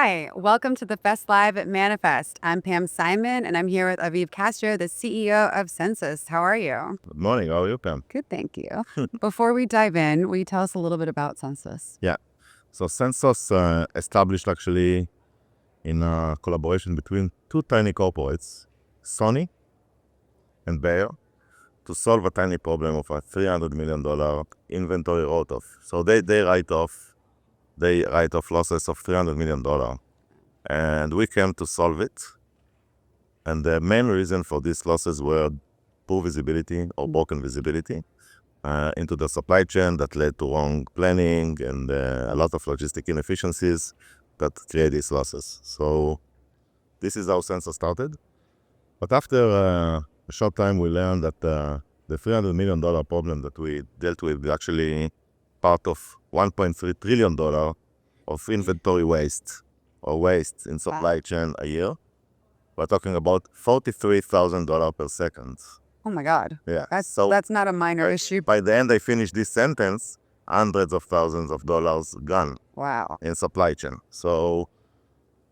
Hi, welcome to the Best Live at Manifest. I'm Pam Simon, and I'm here with Aviv Castro, the CEO of Sensos. How are you? Good morning. How are you, Pam? Good, thank you. Before we dive in, will you tell us a little bit about Sensos? Yeah. So Sensos established actually in a collaboration between two tiny corporates, Sony and Bayer, to solve a tiny problem of a $300 million inventory write-off. So they write off losses of $300 million. And we came to solve it. And the main reason for these losses were poor visibility or broken visibility into the supply chain that led to wrong planning and a lot of logistic inefficiencies that create these losses. So this is how Sensos started. But after a short time, we learned that the $300 million problem that we dealt with is actually part of $1.3 trillion of inventory waste in supply chain a year. We're talking about $43,000 per second. Oh my God. Yeah. That's not a minor issue. By the end I finished this sentence, hundreds of thousands of dollars gone. Wow. In supply chain. So,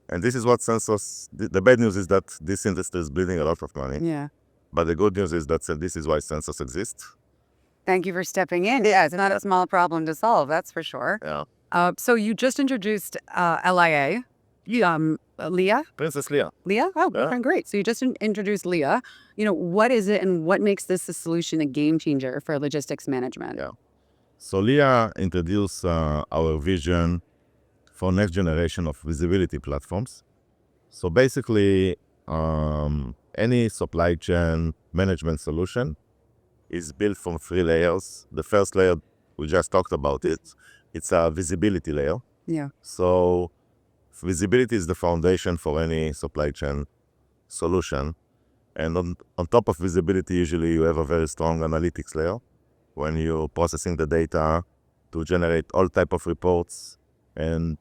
and this is what Sensos, the bad news is that this industry is bleeding a lot of money. Yeah. But the good news is that this is why Sensos exists. Thank you for stepping in. Yeah, it's not a small problem to solve, that's for sure. Yeah. So you just introduced LIA. Leah? Princess Leah. Leah? Oh, Yeah. great. So you just introduced Leah. What is it and what makes this a solution a game changer for logistics management? Yeah. So Leah introduced our vision for next generation of visibility platforms. So basically, any supply chain management solution is built from 3 layers. The first layer, we just talked about it. It's a visibility layer. Yeah. So visibility is the foundation for any supply chain solution. And on top of visibility, usually you have a very strong analytics layer when you're processing the data to generate all type of reports and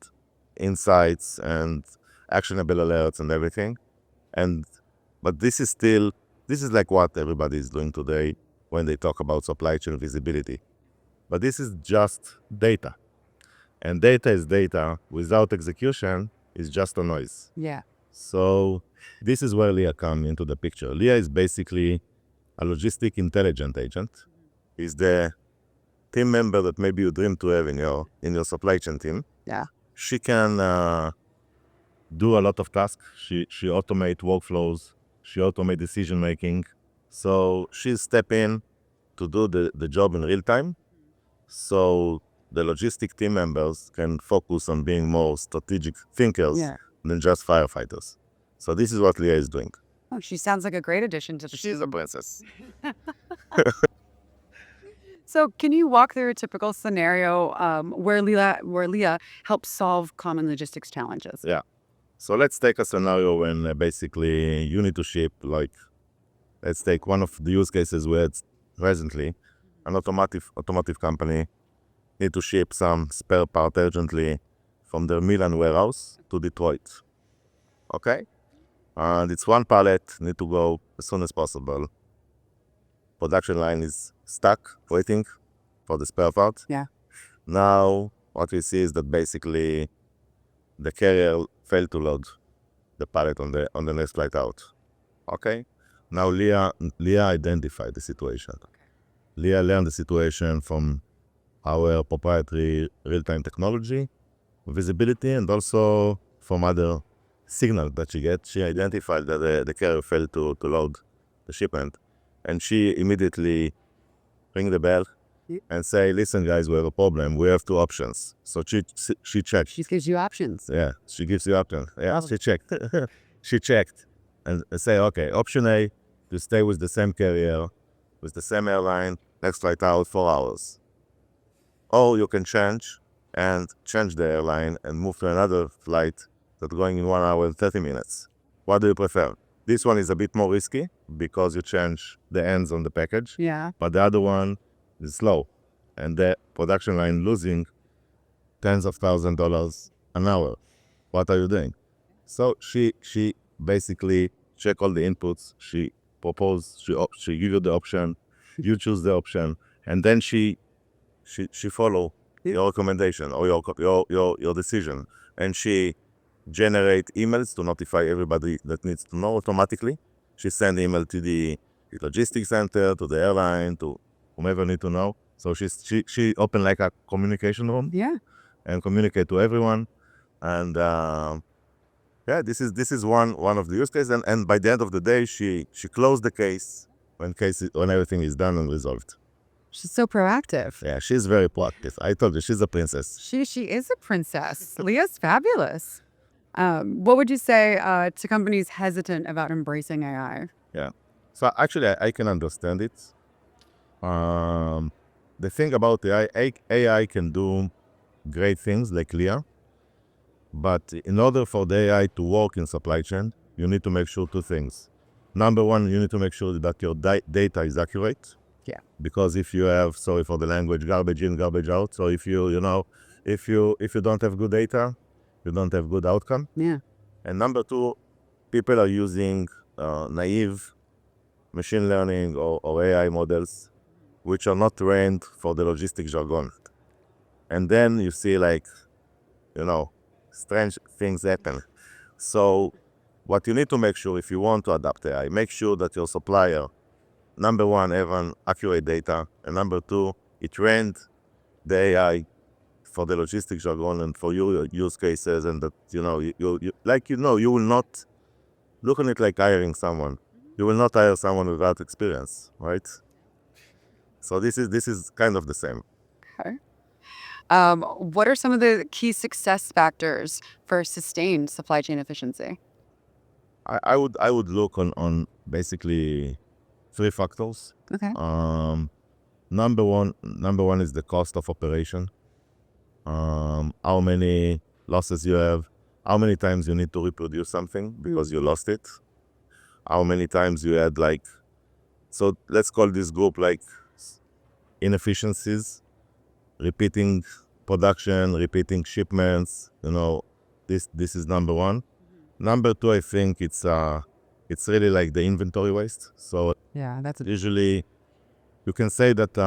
insights and actionable alerts and everything. But this is like what everybody is doing today when they talk about supply chain visibility. But this is just data. And data is data. Without execution, is just a noise. Yeah. So this is where Leah comes into the picture. Leah is basically a logistic intelligent agent. Is the team member that maybe you dream to have in your supply chain team. Yeah. She can do a lot of tasks. She automate workflows. She automate decision making. So she step in to do the job in real time. So the logistic team members can focus on being more strategic thinkers than just firefighters. So this is what Leah is doing. Oh, she sounds like a great addition to the team. She's a princess. So can you walk through a typical scenario where Leah helps solve common logistics challenges? Yeah. So let's take a scenario when basically you need to ship, like, let's take one of the use cases where it's presently an automotive company need to ship some spare part urgently from their Milan warehouse to Detroit. Okay? And it's one pallet, need to go as soon as possible. Production line is stuck, waiting for the spare part. Yeah. Now, what we see is that basically the carrier failed to load the pallet on the next flight out. Okay? Now Leah identified the situation. Okay. Leah learned the situation from our proprietary real-time technology, visibility, and also from other signals that she gets. She identified that the carrier failed to load the shipment. And she immediately ring the bell and say, listen, guys, we have a problem. We have 2 options. So she checked. She gives you options. Yeah, she gives you options. Yeah, Oh. she checked. She checked and say, okay, option A, to stay with the same carrier, with the same airline, next flight out 4 hours. Or you can change the airline and move to another flight that's going in 1 hour and 30 minutes. What do you prefer? This one is a bit more risky because you change the ends on the package. Yeah. But the other one is slow. And the production line losing tens of $1,000s an hour. What are you doing? So she basically check all the inputs. She propose, she give you the option. You choose the option. And then she follow your recommendation or your decision. And she generate emails to notify everybody that needs to know automatically. She send email to the logistics center, to the airline, to whomever need to know. So she opened like a communication room Yeah. and communicate to everyone. And yeah, this is one of the use cases. And by the end of the day, she closed the case when everything is done and resolved. She's so proactive. Yeah, she's very proactive. I told you, she's a princess. She is a princess. Leah's fabulous. What would you say to companies hesitant about embracing AI? Yeah. So actually, I can understand it. The thing about AI can do great things like Leah, but in order for the AI to work in supply chain, you need to make sure two things. Number one, you need to make sure that your data is accurate. Yeah. Because if you have, sorry for the language, garbage in, garbage out. So if you don't have good data, you don't have good outcome. Yeah. And number two, people are using naive machine learning or AI models, which are not trained for the logistic jargon. And then you see strange things happen. So what you need to make sure if you want to adapt AI, make sure that your supplier, number one, have an accurate data, and number two, it trained the AI for the logistic jargon and for your use cases, and that you will not look on it like hiring someone. You will not hire someone without experience, right? So this is kind of the same. Okay. What are some of the key success factors for sustained supply chain efficiency? I would look on basically three factors. Okay. Number one is the cost of operation. How many losses you have, how many times you need to reproduce something because you lost it, how many times you had so let's call this group like inefficiencies, repeating production, repeating shipments. This is number one. Number two, I think it's really like the inventory waste. So Yeah, that's usually you can say that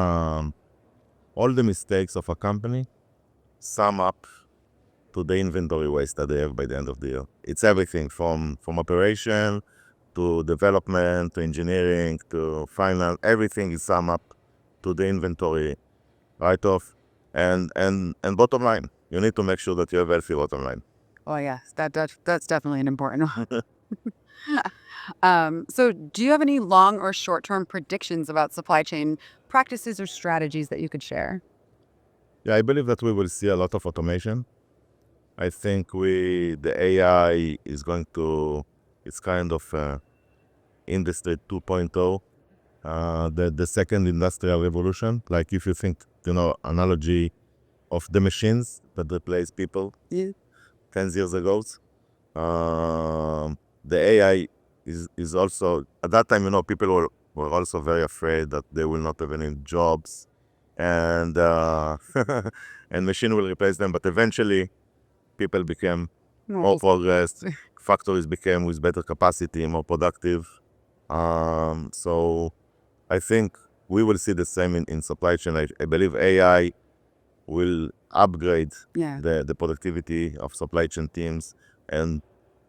all the mistakes of a company sum up to the inventory waste that they have by the end of the year. It's everything from operation to development to engineering to finance. Everything is sum up to the inventory write-off. And bottom line, you need to make sure that you have healthy bottom line. Oh yes, that's definitely an important one. So do you have any long or short-term predictions about supply chain practices or strategies that you could share? Yeah, I believe that we will see a lot of automation. I think the AI is going to, it's kind of industry 2.0, the second industrial revolution. Like if you think, analogy of the machines that replace people Yeah. 10 years ago, the AI is also, at that time, people were also very afraid that they will not have any jobs and and machine will replace them. But eventually, people became more progressed. Factories became with better capacity, more productive. So I think we will see the same in supply chain. I believe AI will upgrade Yeah. the productivity of supply chain teams, and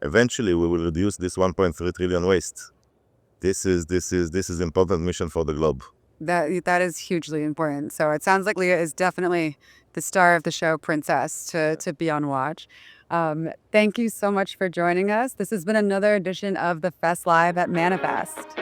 eventually we will reduce this 1.3 trillion waste. This is important mission for the globe. That is hugely important. So it sounds like Leah is definitely the star of the show, Princess, to be on watch. Thank you so much for joining us. This has been another edition of the Fest Live at Manifest.